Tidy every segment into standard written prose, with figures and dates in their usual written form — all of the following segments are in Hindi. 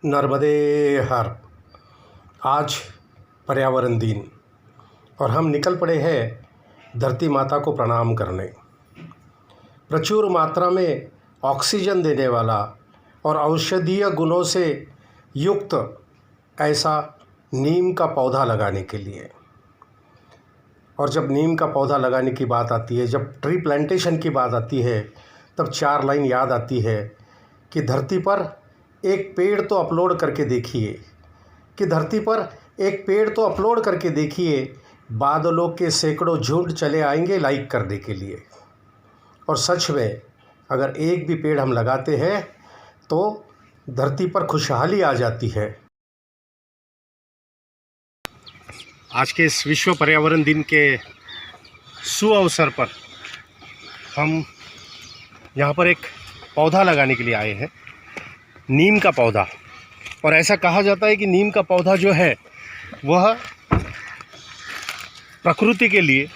नर्मदे हर। आज पर्यावरण दिन और हम निकल पड़े हैं धरती माता को प्रणाम करने। प्रचुर मात्रा में ऑक्सीजन देने वाला और औषधीय गुणों से युक्त ऐसा नीम का पौधा लगाने के लिए। और जब नीम का पौधा लगाने की बात आती है, जब ट्री प्लांटेशन की बात आती है, तब 4 लाइन याद आती है कि धरती पर एक पेड़ तो अपलोड करके देखिए, कि धरती पर एक पेड़ तो अपलोड करके देखिए, बादलों के सैकड़ों झुंड चले आएंगे लाइक करने के लिए। और सच में अगर एक भी पेड़ हम लगाते हैं तो धरती पर खुशहाली आ जाती है। आज के इस विश्व पर्यावरण दिन के सुअवसर पर हम यहाँ पर एक पौधा लगाने के लिए आए हैं, नीम का पौधा। और ऐसा कहा जाता है कि नीम का पौधा जो है वह प्रकृति के लिए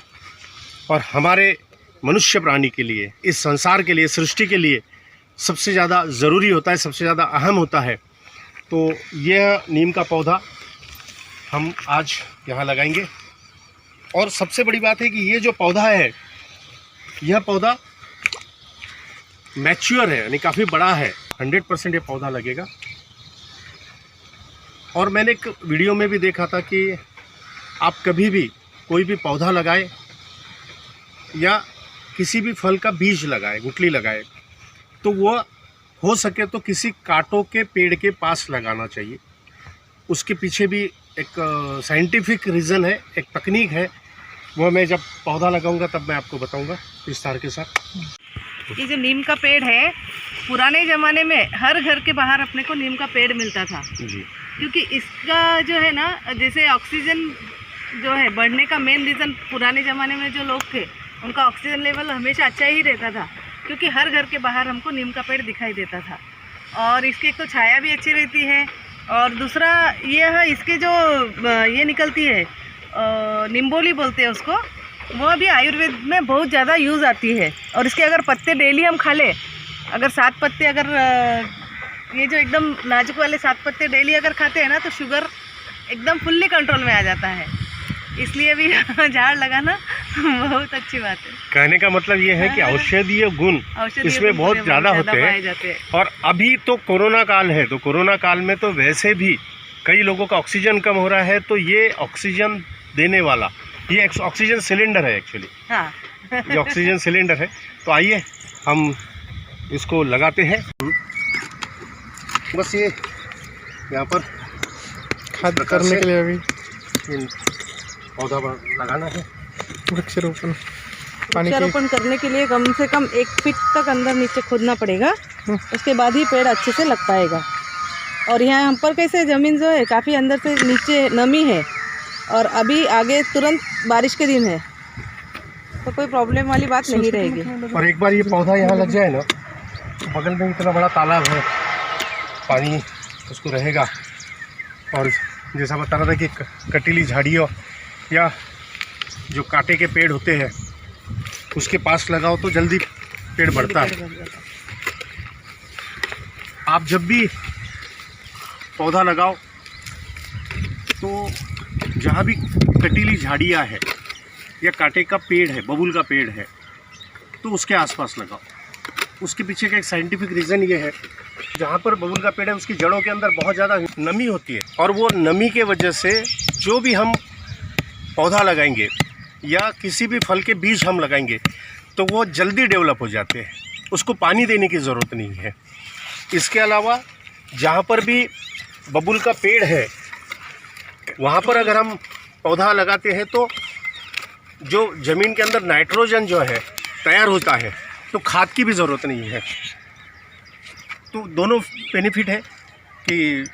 और हमारे मनुष्य प्राणी के लिए, इस संसार के लिए, सृष्टि के लिए सबसे ज़्यादा ज़रूरी होता है, सबसे ज़्यादा अहम होता है। तो यह नीम का पौधा हम आज यहाँ लगाएंगे। और सबसे बड़ी बात है कि ये जो पौधा है, यह पौधा मैच्योर है, यानी काफ़ी बड़ा है। 100% ये पौधा लगेगा। और मैंने एक वीडियो में भी देखा था कि आप कभी भी कोई भी पौधा लगाए या किसी भी फल का बीज लगाए, गुठली लगाए, तो वो हो सके तो किसी कांटों के पेड़ के पास लगाना चाहिए। उसके पीछे भी एक साइंटिफिक रीज़न है, एक तकनीक है। वो मैं जब पौधा लगाऊंगा तब मैं आपको बताऊंगा विस्तार के साथ। ये जो नीम का पेड़ है, पुराने ज़माने में हर घर के बाहर अपने को नीम का पेड़ मिलता था जी। क्योंकि इसका जो है ना, जैसे ऑक्सीजन जो है बढ़ने का मेन रीज़न, पुराने ज़माने में जो लोग थे उनका ऑक्सीजन लेवल हमेशा अच्छा ही रहता था, क्योंकि हर घर के बाहर हमको नीम का पेड़ दिखाई देता था। और इसकी एक तो छाया भी अच्छी रहती है, और दूसरा ये है इसके जो ये निकलती है निम्बोली बोलते हैं उसको, वो भी आयुर्वेद में बहुत ज़्यादा यूज़ आती है। और इसके अगर पत्ते डेली हम खा लें, अगर 7 पत्ते, अगर ये जो एकदम नाजुक वाले 7 पत्ते डेली अगर खाते हैं ना, तो शुगर एकदम फुल्ली कंट्रोल में आ जाता है। इसलिए भी झाड़ लगाना बहुत अच्छी बात है। कहने का मतलब ये है कि औषधीय गुण इसमें बहुत ज़्यादा होते हैं। और अभी तो कोरोना काल है, तो कोरोना काल में तो वैसे भी कई लोगों का ऑक्सीजन कम हो रहा है। तो ये ऑक्सीजन देने वाला, ये ऑक्सीजन सिलेंडर है एक्चुअली। हाँ। ये ऑक्सीजन सिलेंडर है। तो आइए हम इसको लगाते हैं। बस ये यहाँ पर खाद करने के लिए अभी पौधा लगाना है। वृक्षारोपण करने के लिए कम से कम 1 फीट तक अंदर नीचे खोदना पड़ेगा, उसके बाद ही पेड़ अच्छे से लग पाएगा। और यहाँ हम पर कैसे ज़मीन जो है काफ़ी अंदर से नीचे नमी है, और अभी आगे तुरंत बारिश के दिन है, तो कोई प्रॉब्लम वाली बात नहीं रहेगी। और एक बार ये पौधा यहाँ लग जाए ना, तो बगल में इतना बड़ा तालाब है, पानी उसको रहेगा। और जैसा बता रहा था कि कटीली झाड़ियों या जो कांटे के पेड़ होते हैं उसके पास लगाओ तो जल्दी पेड़ बढ़ता है। आप जब भी पौधा लगाओ तो जहाँ भी कटीली झाड़ियाँ है या कांटे का पेड़ है, बबूल का पेड़ है, तो उसके आसपास लगाओ। उसके पीछे का एक साइंटिफिक रीज़न ये है, जहाँ पर बबूल का पेड़ है उसकी जड़ों के अंदर बहुत ज़्यादा नमी होती है, और वो नमी के वजह से जो भी हम पौधा लगाएंगे या किसी भी फल के बीज हम लगाएंगे तो वो जल्दी डेवलप हो जाते हैं, उसको पानी देने की ज़रूरत नहीं है। इसके अलावा जहाँ पर भी बबूल का पेड़ है वहाँ पर अगर हम पौधा लगाते हैं तो जो ज़मीन के अंदर नाइट्रोजन जो है तैयार होता है, तो खाद की भी ज़रूरत नहीं है। तो दोनों बेनिफिट है कि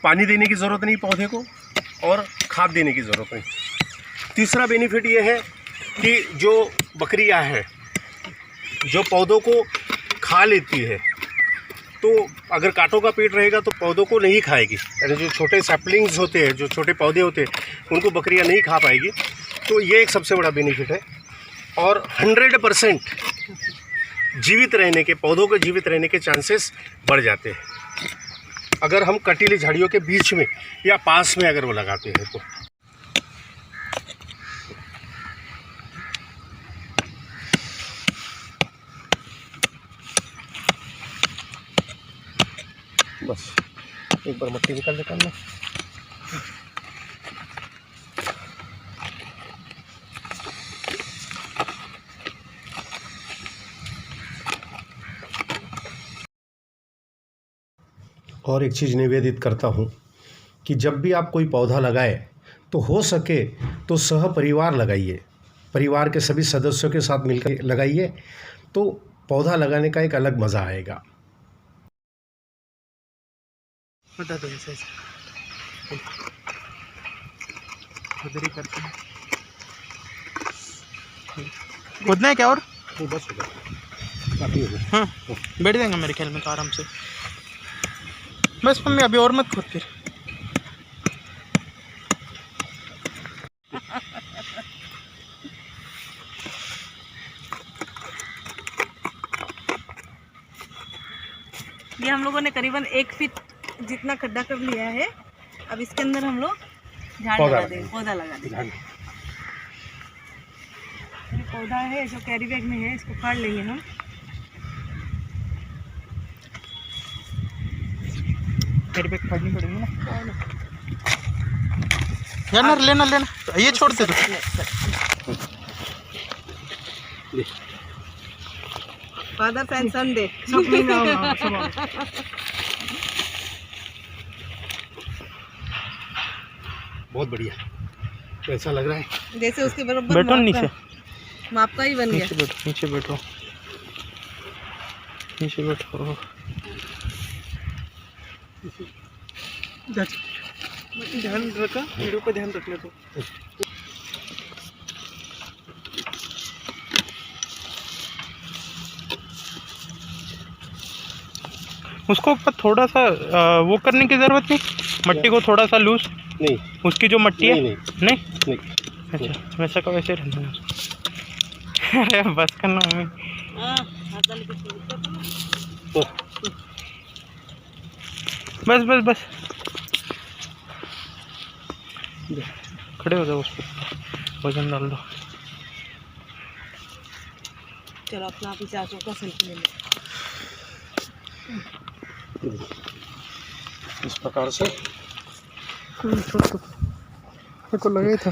पानी देने की ज़रूरत नहीं पौधे को, और खाद देने की ज़रूरत नहीं। तीसरा बेनिफिट ये है कि जो बकरियां हैं जो पौधों को खा लेती है, तो अगर कांटों का पेड़ रहेगा तो पौधों को नहीं खाएगी, यानी जो छोटे सैपलिंग्स होते हैं, जो छोटे पौधे होते हैं, उनको बकरियां नहीं खा पाएगी। तो ये एक सबसे बड़ा बेनिफिट है। और 100% जीवित रहने के, पौधों के जीवित रहने के चांसेस बढ़ जाते हैं। अगर हम कटीली झाड़ियों के बीच में या पास में अगर वो लगाते हैं तो। बस एक बार मट्टी निकाल देता हूँ मैं। और एक चीज़ निवेदित करता हूँ कि जब भी आप कोई पौधा लगाएं तो हो सके तो सह परिवार लगाइए, परिवार के सभी सदस्यों के साथ मिलकर लगाइए, तो पौधा लगाने का एक अलग मज़ा आएगा। बता दो ऐसे उधर ही करते हैं। खोदना है क्या और? तो बस हो गया, काफ़ी हो गया। हाँ बैठ जाएंगे मेरे ख्याल में तो आराम से। बस मम्मी अभी और मत खोद फिर। ये हम लोगों ने करीबन 1 फीट जितना खड्डा कर लिया है। अब इसके अंदर हम लोग झाड़ लगा देंगे, पौधा लगा देंगे। ये पौधा है जो कैरी बैग में है, इसको फाड़ लेंगे हम। कैरी बैग फाड़नी पड़ेगी ना यार। लेना ये छोड़ दे फादर एंड सन डे। बहुत बढ़िया, तो ऐसा लग रहा है जैसे उसके बराबर बैठो नीचे, माप का ही बन गया। नीचे बैठो ध्यान रखा, वीडियो पे ध्यान रखने दो। उसको ऊपर थोड़ा सा वो करने की जरूरत नहीं, मट्टी को थोड़ा सा लूज नहीं, उसकी जो मट्टी है नहीं। नहीं। अच्छा वैसा का वैसे रहना है। अरे बस करना मम्मी। तो बस खड़े हो जाओ, उस पर वजन डाल दो। चलो अपना पीछे आंखों का सेल्फी ले लो। इस प्रकार से को लगा था।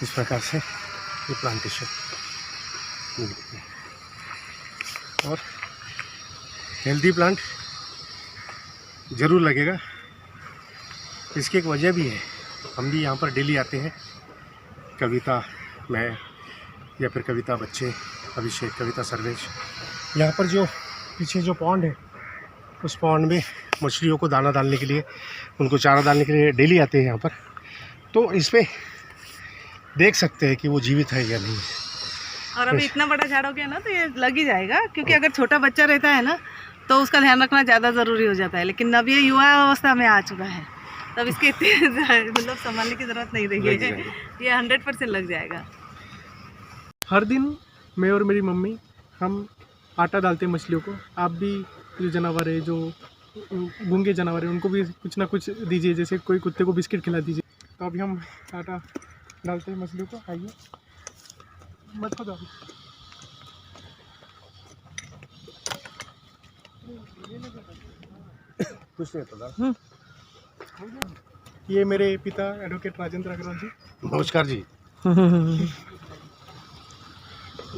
इस प्रकार से ये प्लांटेशन और हेल्दी प्लांट ज़रूर लगेगा। इसकी एक वजह भी है, हम भी यहाँ पर डेली आते हैं, कविता मैं या फिर कविता बच्चे, अभिषेक, कविता सर्वेश। यहाँ पर जो पीछे जो पॉन्ड है, उस पॉन्ड में मछलियों को दाना डालने के लिए, उनको चारा डालने के लिए डेली आते हैं यहाँ पर। तो इस पर देख सकते हैं कि वो जीवित है या नहीं। और अभी इतना बड़ा झाड़ हो गया ना, तो ये लग ही जाएगा, क्योंकि अगर छोटा बच्चा रहता है ना तो उसका ध्यान रखना ज़्यादा ज़रूरी हो जाता है। लेकिन अब ये युवा अवस्था में आ चुका है, तब इसके इतने मतलब संभालने की ज़रूरत नहीं रही है। ये 100% लग जाएगा। हर दिन मैं और मेरी मम्मी हम आटा डालते हैं मछलियों को। आप भी जो जानवर है, जो गूंगे जानवर है, उनको भी कुछ ना कुछ दीजिए, जैसे कोई कुत्ते को बिस्किट खिला दीजिए। तो अभी हम आटा डालते हैं मछलियों को। आइए मत हो जाओ। कुछ नहीं पता। ये मेरे पिता एडवोकेट राजेंद्र अग्रवाल जी। नमस्कार जी।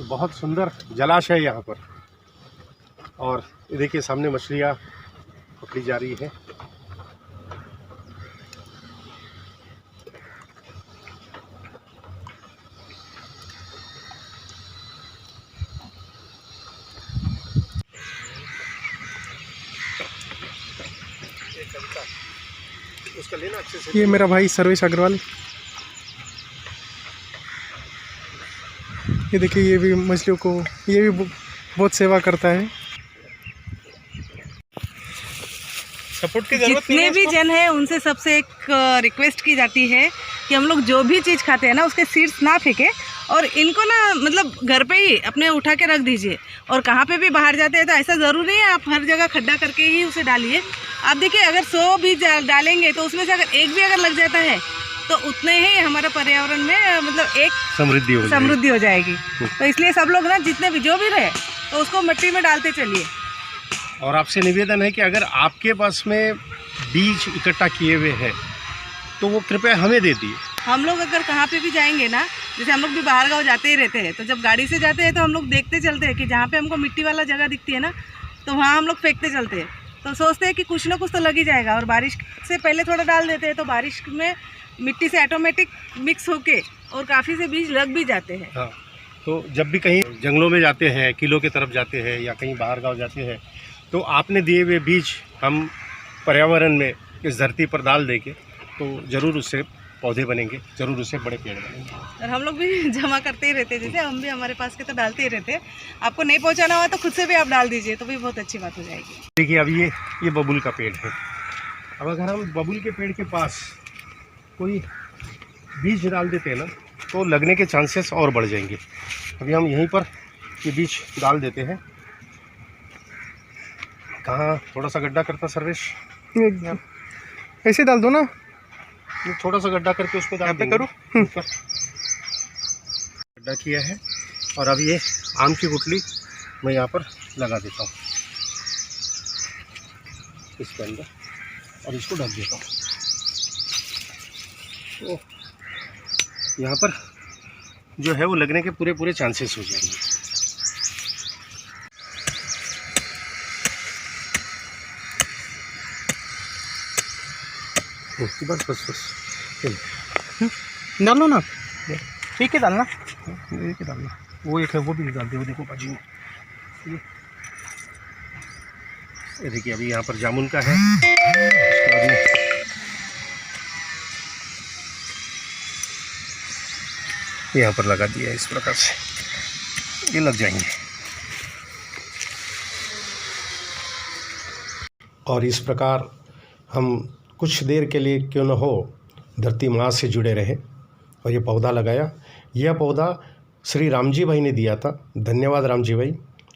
बहुत सुंदर जलाशय है यहाँ पर, और ये देखिए सामने मछलियाँ पकड़ी जा रही है। उसका लेना अच्छे से। ये मेरा भाई सर्वेश अग्रवाल। ये देखिए, ये भी मछलियों को, ये भी बहुत सेवा करता है। सपोर्ट की जरूरत जितने भी जन है उनसे सबसे एक रिक्वेस्ट की जाती है कि हम लोग जो भी चीज़ खाते हैं ना, उसके सीड्स ना फेंके, और इनको ना मतलब घर पे ही अपने उठा के रख दीजिए। और कहाँ पे भी बाहर जाते हैं तो ऐसा ज़रूरी है आप हर जगह खड्डा करके ही उसे डालिए। आप देखिए, अगर 100 बीज डालेंगे तो उसमें से अगर एक भी अगर लग जाता है तो उतने ही हमारे पर्यावरण में मतलब एक समृद्धि हो जाएगी। तो इसलिए सब लोग ना जितने भी जो भी रहे तो उसको मिट्टी में डालते चलिए। और आपसे निवेदन है कि अगर आपके पास में बीज इकट्ठा किए हुए हैं तो वो कृपया हमें दे दिए। हम लोग अगर कहाँ पे भी जाएंगे ना, जैसे हम लोग भी बाहर गाँव जाते ही रहते हैं, तो जब गाड़ी से जाते हैं तो हम लोग देखते चलते हैं कि जहाँ पे हमको मिट्टी वाला जगह दिखती है ना, तो वहाँ हम लोग फेंकते चलते हैं। तो सोचते हैं कि कुछ ना कुछ तो लग ही जाएगा, और बारिश से पहले थोड़ा डाल देते हैं तो बारिश में मिट्टी से ऑटोमेटिक मिक्स होके और काफ़ी से बीज लग भी जाते हैं। हाँ, तो जब भी कहीं जंगलों में जाते हैं, किलों की तरफ जाते हैं या कहीं बाहर गाँव जाते हैं, तो आपने दिए हुए बीज हम पर्यावरण में इस धरती पर डाल देंगे तो ज़रूर उससे पौधे बनेंगे, ज़रूर उससे बड़े पेड़ बनेंगे। और हम लोग भी जमा करते ही रहते हैं, जैसे हम भी हमारे पास के तो डालते ही रहते हैं। आपको नहीं पहुंचाना हुआ तो खुद से भी आप डाल दीजिए, तो भी बहुत अच्छी बात हो जाएगी। देखिए, अब ये बबूल का पेड़ है। अब अगर हम बबूल के पेड़ के पास कोई बीज डाल देते हैं ना, तो लगने के चांसेस और बढ़ जाएंगे। अभी हम यहीं पर ये बीज डाल देते हैं। कहाँ थोड़ा सा गड्ढा करता सर्वेश, ऐसे डाल दो ना, छोटा सा गड्ढा करके उसमें डाल पे करूँ। गड्ढा किया है और अब ये आम की गुठली मैं यहाँ पर लगा देता हूँ इसके अंदर, और इसको ढक देता हूँ। तो यहाँ पर जो है वो लगने के पूरे चांसेस हो जाएंगे। बस डालो ना, ठीक है डालना। एक ही डालना, वो एक है वो भी डाल दे। वो देखो बाजू में ये देखिए, अभी यहाँ पर जामुन का है। उसके बाद में यहाँ पर लगा दिया इस प्रकार से, ये लग जाएंगे। और इस प्रकार हम कुछ देर के लिए क्यों न हो धरती माँ से जुड़े रहे और ये पौधा लगाया। यह पौधा श्री राम जी भाई ने दिया था। धन्यवाद राम जी भाई,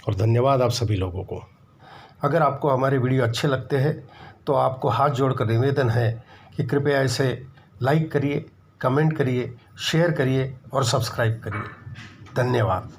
और धन्यवाद आप सभी लोगों को। अगर आपको हमारे वीडियो अच्छे लगते हैं तो आपको हाथ जोड़कर निवेदन है कि कृपया इसे लाइक करिए, कमेंट करिए, शेयर करिए और सब्सक्राइब करिए। धन्यवाद।